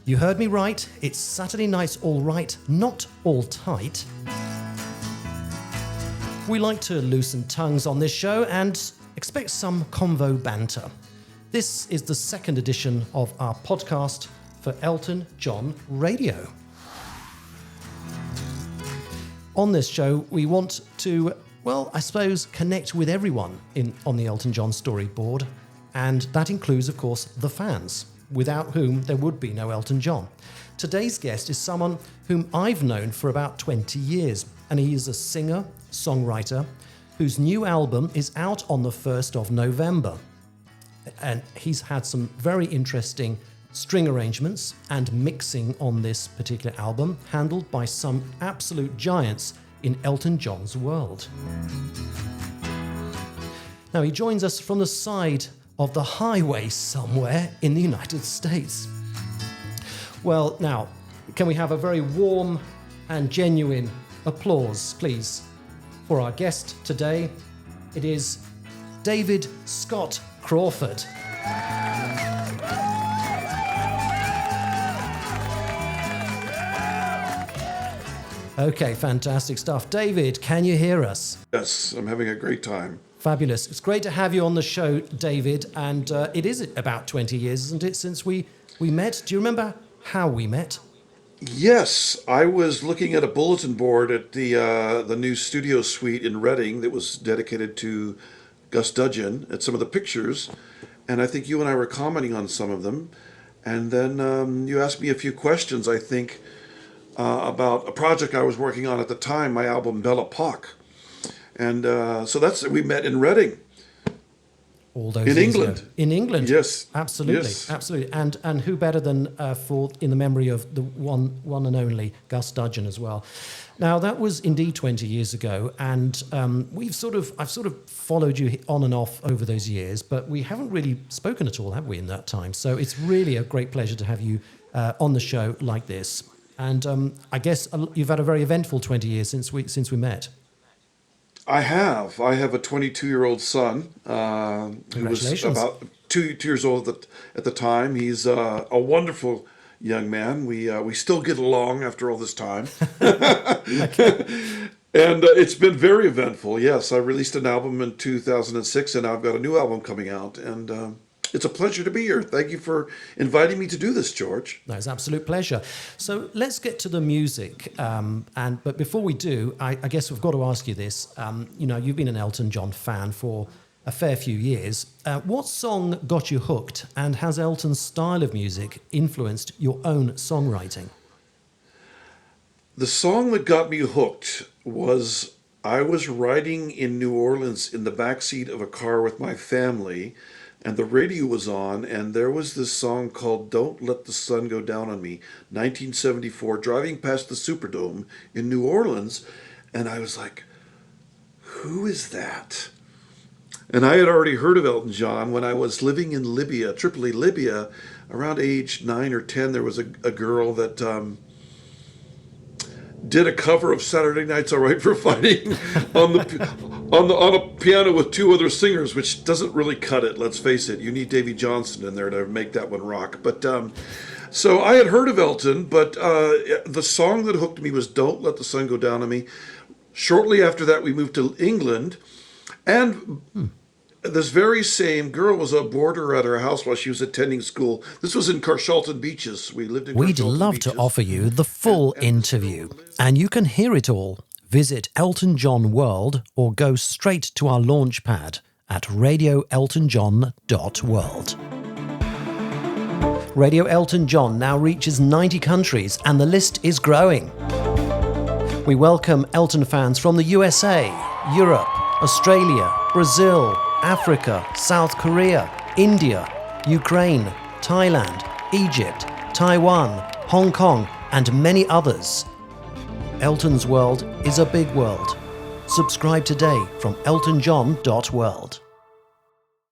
You heard me right. It's Saturday Night's All Right, not all tight. We like to loosen tongues on this show and expect some convo banter. This is the second edition of our podcast for Elton John Radio. On this show, we want to, well, I suppose, connect with everyone on the Elton John storyboard, and that includes, of course, the fans, without whom there would be no Elton John. Today's guest is someone whom I've known for about 20 years, and he is a singer, songwriter, whose new album is out on the 1st of November. And he's had some very interesting string arrangements and mixing on this particular album, handled by some absolute giants in Elton John's world. Now, he joins us from the side of the highway somewhere in the United States. Well, now, can we have a very warm and genuine applause, please, for our guest today? It is David Scott Crawford. Okay, fantastic stuff. David, can you hear us? Yes, I'm having a great time. Fabulous. It's great to have you on the show, David. And it is about 20 years, isn't it, since we met? Do you remember how we met? Yes, I was looking at a bulletin board at the new studio suite in Reading that was dedicated to Gus Dudgeon at some of the pictures. And I think you and I were commenting on some of them. And then you asked me a few questions, I think, about a project I was working on at the time, my album Belle Epoque. And so we met in Reading. All those in years England. Ago. In England, yes, absolutely, yes. Absolutely. And who better than for in the memory of the one and only Gus Dudgeon as well. Now that was indeed 20 years ago, and I've sort of followed you on and off over those years, but we haven't really spoken at all, have we, in that time? So it's really a great pleasure to have you on the show like this. And I guess you've had a very eventful 20 years since we met. I have a 22-year-old son who was about two years old at the time. He's a wonderful young man. We still get along after all this time. And it's been very eventful. Yes, I released an album in 2006, and I've got a new album coming out. And it's a pleasure to be here. Thank you for inviting me to do this, George. No, it's an absolute pleasure. So let's get to the music. But before we do, I guess we've got to ask you this. You've been an Elton John fan for a fair few years. What song got you hooked, and has Elton's style of music influenced your own songwriting? The song that got me hooked was I was riding in New Orleans in the backseat of a car with my family, and the radio was on, and there was this song called Don't Let the Sun Go Down on Me, 1974, driving past the Superdome in New Orleans, and I was like, who is that? And I had already heard of Elton John when I was living in Libya, Tripoli, Libya. Around age 9 or 10, there was a girl that did a cover of Saturday Night's All Right for Fighting on a piano with two other singers, which doesn't really cut it. Let's face it. You need Davy Johnson in there to make that one rock. But so I had heard of Elton, but the song that hooked me was Don't Let the Sun Go Down on Me. Shortly after that, we moved to England, and this very same girl was a boarder at our house while she was attending school. This was in Carshalton Beaches. We lived in Carshalton We'd love Beaches. to offer you the full interview, and you can hear it all. Visit Elton John World or go straight to our launch pad at radioeltonjohn.world. Radio Elton John now reaches 90 countries, and the list is growing. We welcome Elton fans from the USA, Europe, Australia, Brazil, Africa, South Korea, India, Ukraine, Thailand, Egypt, Taiwan, Hong Kong, and many others. Elton's world is a big world. Subscribe today from eltonjohn.world.